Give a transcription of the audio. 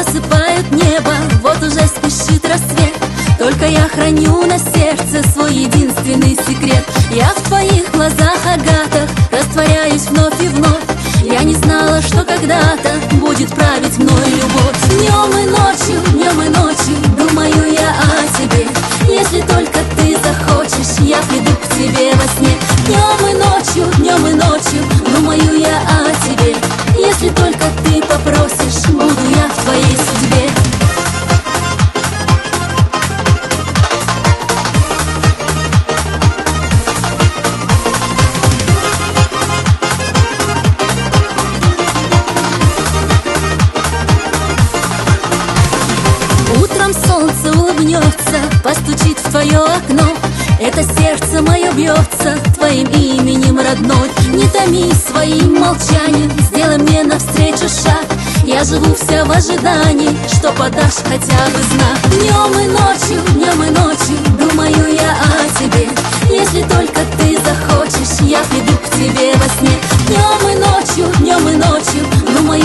засыпают небо, вот уже спешит рассвет. Только я храню на сердце свой единственный секрет. Я в твоих глазах, агатах, растворяюсь вновь и вновь. Я не знала, что когда-то будет править мной любовь. Днем и ночью думаю я о тебе. Если только ты захочешь, я приду к тебе во сне. Днем и ночью думаю я о тебе. Если только ты попросишь, буду я в твоей судьбе. Утром солнце улыбнется, постучит в твое окно. Это сердце мое бьется твоим именем, родной. Не томи своим молчанием, сделай мне навстречу шаг. Я живу вся в ожидании, что подашь хотя бы знак. Днем и ночью думаю я о тебе. Если только ты захочешь, я приду к тебе во сне. Днем и ночью думаю